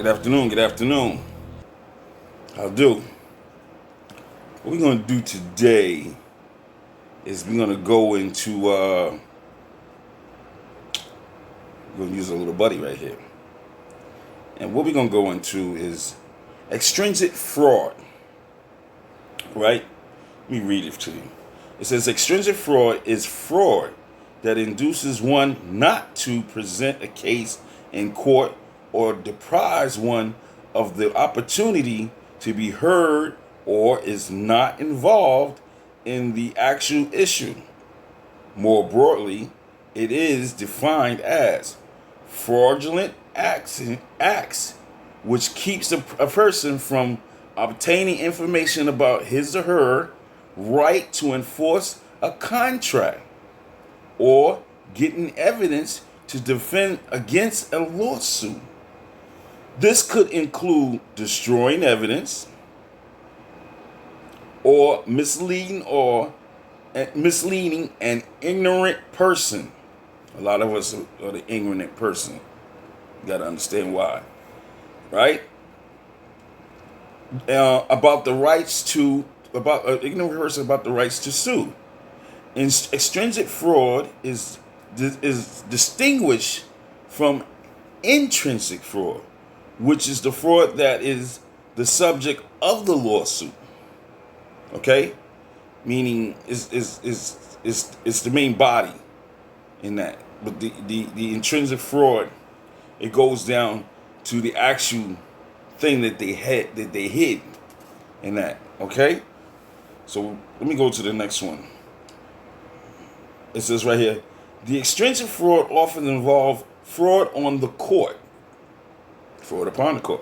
Good afternoon. Good afternoon. How do? What we're gonna do today is we're gonna go into. We're gonna use a little buddy right here, and what we're gonna go into is extrinsic fraud. Right? Let me read it to you. It says extrinsic fraud is fraud that induces one not to present a case in court or deprives one of the opportunity to be heard or is not involved in the actual issue. More broadly, it is defined as fraudulent acts which keeps a person from obtaining information about his or her right to enforce a contract or getting evidence to defend against a lawsuit. This could include destroying evidence or misleading an ignorant person. A lot of us are the ignorant person. You got to understand why, right? About the rights to about ignorant person about the rights to sue. Extrinsic fraud is distinguished from intrinsic fraud, which is the fraud that is the subject of the lawsuit. Okay, meaning is the main body in that, but the intrinsic fraud, it goes down to the actual thing that they hid in that. Okay, so let me go to the next one. It says right here, the extrinsic fraud often involves fraud on the court, fraud upon the court,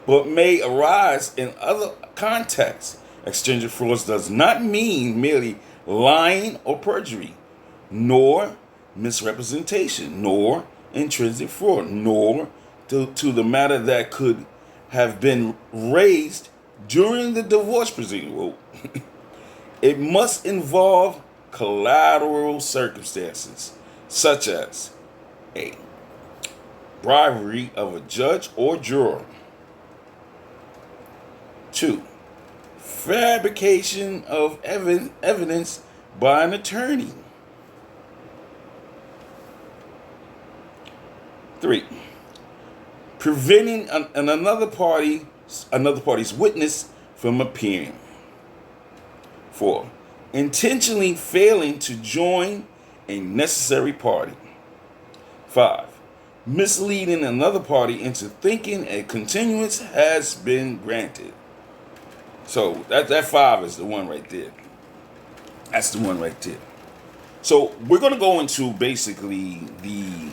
but may arise in other contexts. Extrinsic fraud does not mean merely lying or perjury, nor misrepresentation, nor intrinsic fraud, nor to the matter that could have been raised during the divorce proceeding. Whoa. It must involve collateral circumstances, such as a bribery of a judge or juror. 2. Fabrication of evidence by an attorney. 3. Preventing another party's witness from appearing. 4. Intentionally failing to join a necessary party. 5. Misleading another party into thinking a continuance has been granted. So that 5 is the one right there. That's the one right there. So we're going to go into basically the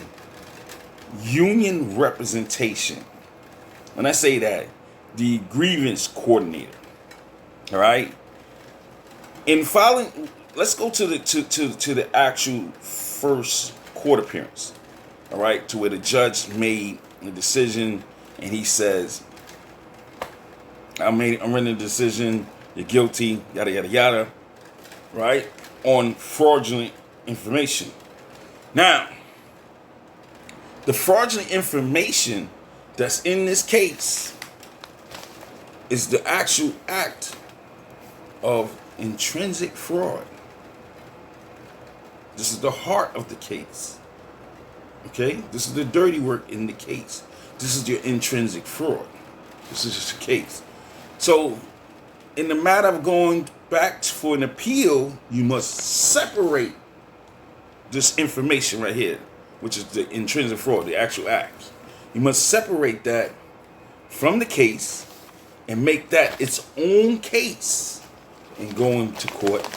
union representation. When I say that, the grievance coordinator. All right. In filing, let's go to the actual first court appearance. All right, to where the judge made the decision, and he says, I'm rendering the decision. You're guilty. Yada yada yada. Right, on fraudulent information. Now, the fraudulent information that's in this case is the actual act of intrinsic fraud. This is the heart of the case. Okay? This is the dirty work in the case. This is your intrinsic fraud. This is just a case. So, in the matter of going back for an appeal, you must separate this information right here, which is the intrinsic fraud, the actual act. You must separate that from the case and make that its own case and going to court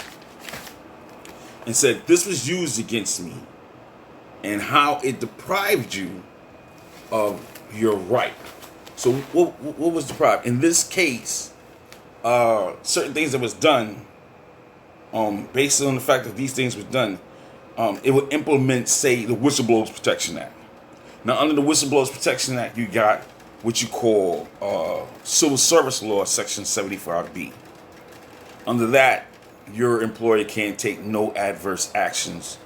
and said this was used against me and how it deprived you of your right. So what was deprived? In this case, certain things that was done, based on the fact that these things were done, it would implement, say, the Whistleblowers Protection Act. Now, under the Whistleblowers Protection Act, you got what you call Civil Service Law, Section 75B. Under that, your employer can't take no adverse actions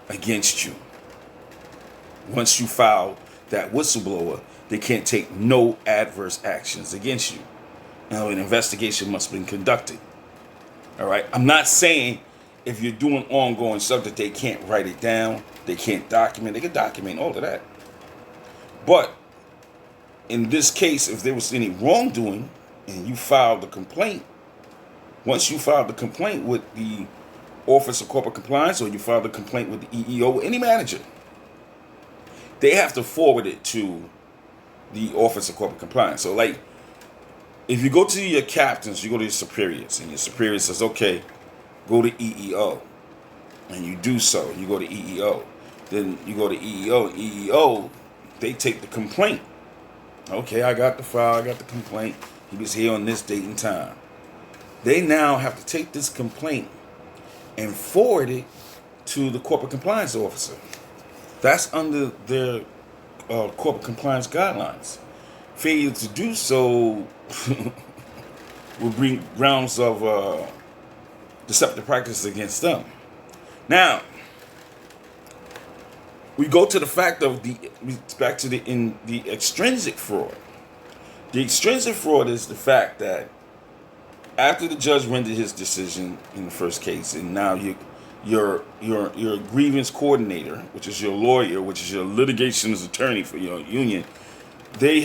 against you once you file that whistleblower, they can't take no adverse actions against you. Now, an investigation must be conducted. All right. I'm not saying if you're doing ongoing stuff that they can't write it down, they can't document. They can document all of that. But in this case, if there was any wrongdoing and you filed a complaint, once you filed the complaint with the Office of Corporate Compliance, or you filed a complaint with the EEO, any manager, they have to forward it to the Office of Corporate Compliance. So, like, if you go to your captains, you go to your superiors, and your superior says, okay, go to EEO, and you do so, you go to EEO. Then you go to EEO, and EEO, they take the complaint. Okay, I got the file, I got the complaint. He was here on this date and time. They now have to take this complaint and forward it to the corporate compliance officer. That's under their corporate compliance guidelines. Failure to do so will bring grounds of deceptive practices against them. Now, we go to the fact of back to the extrinsic fraud. The extrinsic fraud is the fact that after the judge rendered his decision in the first case, and now your grievance coordinator, which is your lawyer, which is your litigations attorney for your union, he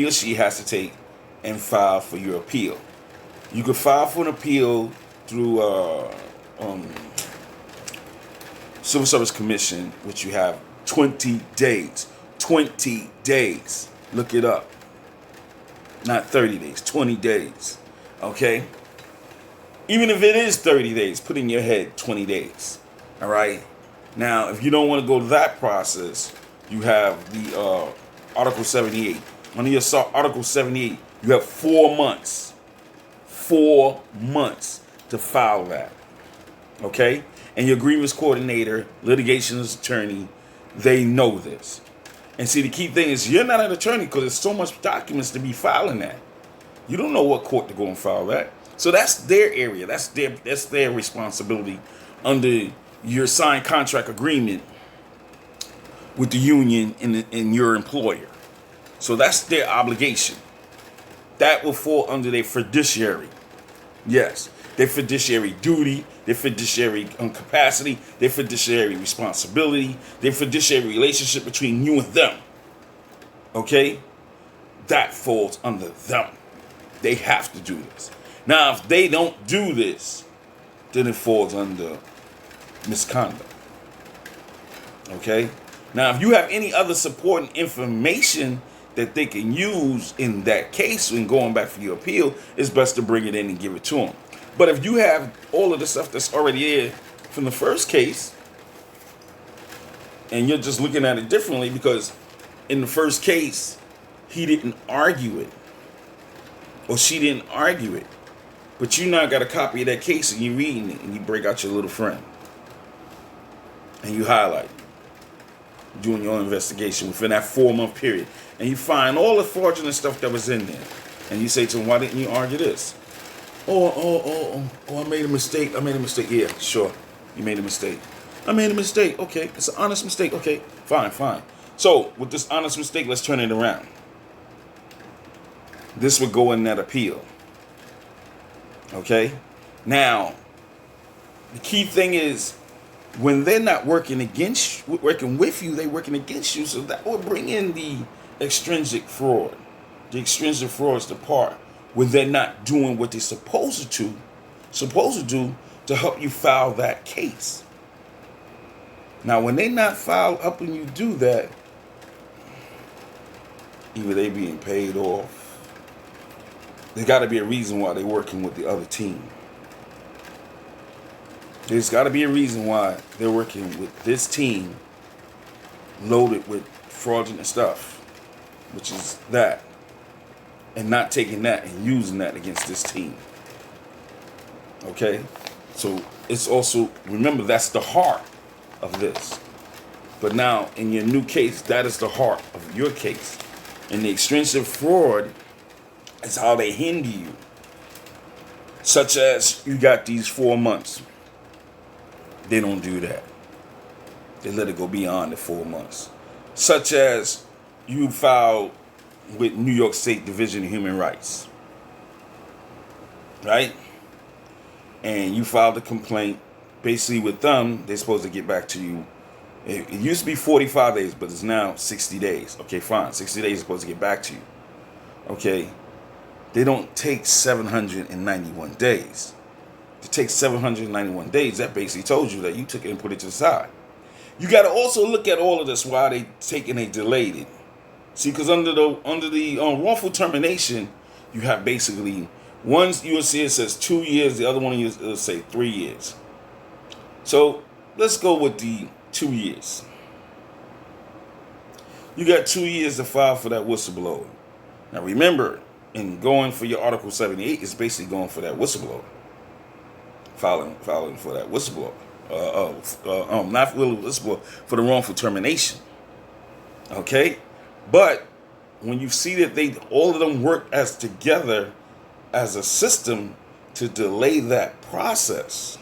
or she has to take and file for your appeal. You can file for an appeal through Civil Service Commission, which you have 20 days. 20 days. Look it up. Not 30 days, 20 days. Okay? Even if it is 30 days, put in your head 20 days. All right? Now, if you don't want to go that process, you have the Article 78. Under your Article 78, you have 4 months. 4 months to file that. Okay? And your grievance coordinator, litigations attorney, they know this. And see, the key thing is you're not an attorney because there's so much documents to be filing that. You don't know what court to go and file that. So that's their area. That's their responsibility under your signed contract agreement with the union and your employer. So that's their obligation. That will fall under their fiduciary. Yes, their fiduciary duty, their fiduciary capacity, their fiduciary responsibility, their fiduciary relationship between you and them. Okay? That falls under them. They have to do this. Now, if they don't do this, then it falls under misconduct. Okay? Now, if you have any other supporting information that they can use in that case when going back for your appeal, it's best to bring it in and give it to them. But if you have all of the stuff that's already there from the first case, and you're just looking at it differently because in the first case, he didn't argue it, or she didn't argue it, but you now got a copy of that case and you're reading it and you break out your little friend and you highlight it, doing your own investigation within that 4-month period, and you find all the fraudulent stuff that was in there, and you say to them, why didn't you argue this? Oh, I made a mistake. Yeah, sure. You made a mistake. I made a mistake. Okay. It's an honest mistake. Okay. Fine. So, with this honest mistake, let's turn it around. This would go in that appeal. Okay? Now, the key thing is, when they're not working with you, they're working against you. So that would bring in the extrinsic fraud. The extrinsic fraud is the part when they're not doing what they're supposed to do to help you file that case. Now, when they're not helping you do that, either they being paid off, there's got to be a reason why they're working with the other team. There's got to be a reason why they're working with this team loaded with fraudulent stuff, which is that, and not taking that and using that against this team. Okay? So it's also, remember, that's the heart of this. But now, in your new case, that is the heart of your case. And the extrinsic fraud is how they hinder you. Such as, you got these 4 months. They don't do that. They let it go beyond the 4 months. such as you filed with New York State Division of Human Rights, right? And you filed a complaint. Basically, with them, they're supposed to get back to you. It used to be 45 days, but it's now 60 days. Okay, fine. 60 days is supposed to get back to you. Okay? They don't take 791 days. To take 791 days, that basically told you that you took it and put it to the side. You got to also look at all of this while they take and they delayed it. See, because under the wrongful termination, you have basically one you'll see it says 2 years, the other one it'll say 3 years. So let's go with the 2 years. You got 2 years to file for that whistleblower. Now remember, in going for your Article 78 is basically going for that whistleblower. Filing for that whistleblower. Not really whistleblower, for the wrongful termination. Okay? But when you see that all of them work as together as a system to delay that process,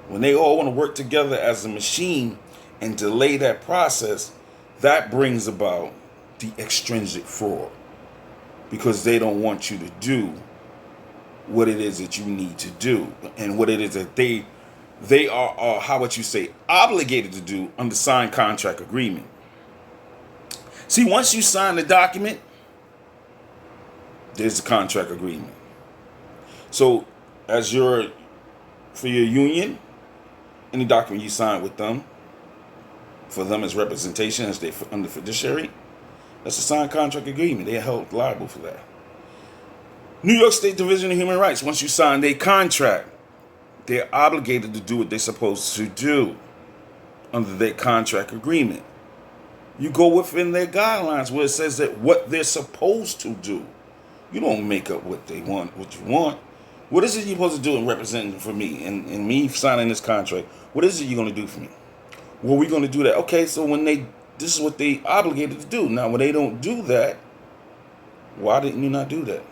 when they all want to work together as a machine and delay that process, that brings about the extrinsic fraud, because they don't want you to do what it is that you need to do and what it is that they are how would you say, obligated to do under signed contract agreement. See, once you sign the document, there's a contract agreement. So for your union, any document you sign with them, for them as representation as they under fiduciary, that's a signed contract agreement. They're held liable for that. New York State Division of Human Rights, once you sign their contract, they're obligated to do what they're supposed to do under their contract agreement. You go within their guidelines where it says that what they're supposed to do. You don't make up what they want, what you want. What is it you're supposed to do in representing for me and me signing this contract? What is it you're going to do for me? Well, we're going to do that. Okay, so this is what they obligated to do. Now, when they don't do that, why didn't you not do that?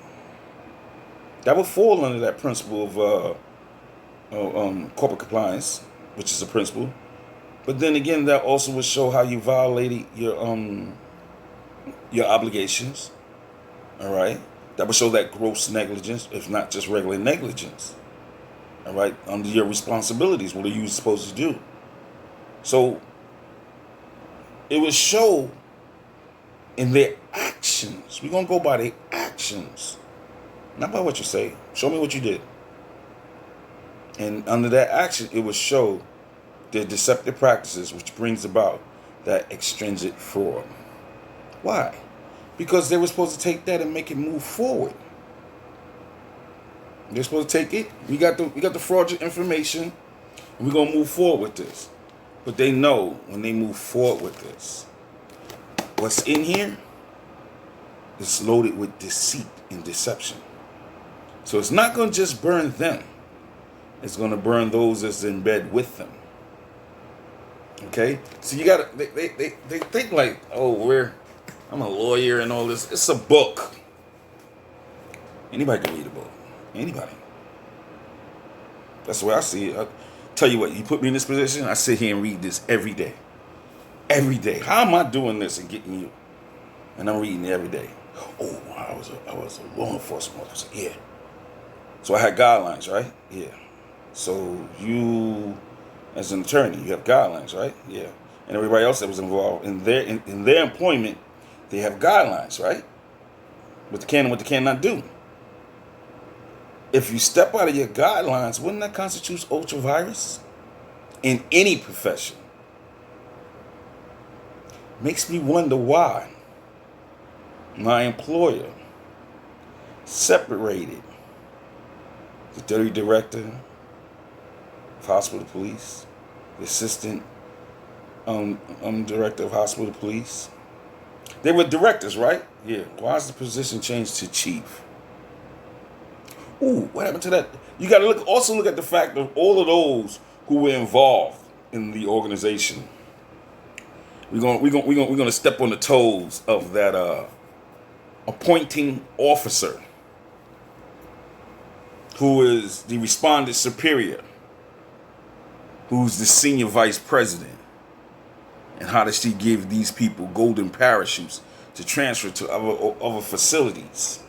That would fall under that principle of corporate compliance, which is a principle. But then again, that also would show how you violated your obligations. All right, that would show that gross negligence, if not just regular negligence. All right, under your responsibilities, what are you supposed to do? So it would show in their actions. We're gonna go by their actions, not by what you say. Show me what you did. And under that action, it would show their deceptive practices, which brings about that extrinsic fraud. Why? Because they were supposed to take that and make it move forward. They're supposed to take it. We got the fraudulent information, and we're gonna move forward with this. But they know when they move forward with this, what's in here is loaded with deceit and deception. So it's not gonna just burn them. It's gonna burn those that's in bed with them. Okay? So you gotta they think like, oh, I'm a lawyer and all this. It's a book. Anybody can read a book. Anybody. That's the way I see it. I'll tell you what, you put me in this position, I sit here and read this every day. Every day. How am I doing this and getting you? And I'm reading it every day. Oh, I was a law enforcement officer. Yeah. So I had guidelines, right? Yeah. So you, as an attorney, you have guidelines, right? Yeah. And everybody else that was involved in their employment, they have guidelines, right? What they can and what they cannot do. If you step out of your guidelines, wouldn't that constitute ultra-virus? In any profession. Makes me wonder why my employer separated the deputy director of hospital police, the assistant director of hospital police. They were directors, right? Yeah. Why is the position changed to chief? Ooh, what happened to that? You got to also look at the fact of all of those who were involved in the organization. We're gonna step on the toes of that appointing officer, who is the respondent superior, who's the senior vice president. And how does she give these people golden parachutes to transfer to other facilities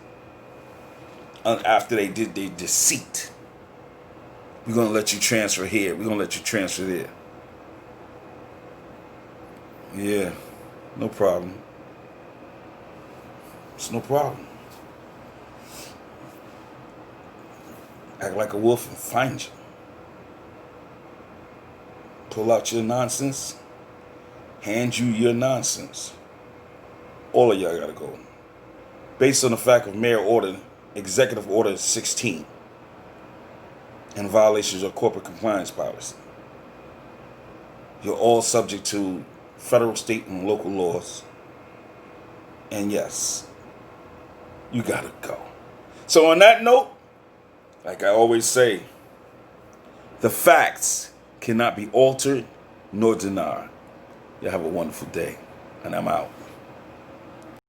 after they did their deceit? We're going to let you transfer here. We're going to let you transfer there. Yeah, no problem. It's no problem. Act like a wolf and find you. Pull out your nonsense. Hand you your nonsense. All of y'all gotta go. Based on the fact of Mayor Order, Executive Order 16, and violations of corporate compliance policy. You're all subject to federal, state, and local laws. And yes, you gotta go. So on that note, like I always say, the facts cannot be altered nor denied. Y'all have a wonderful day, and I'm out.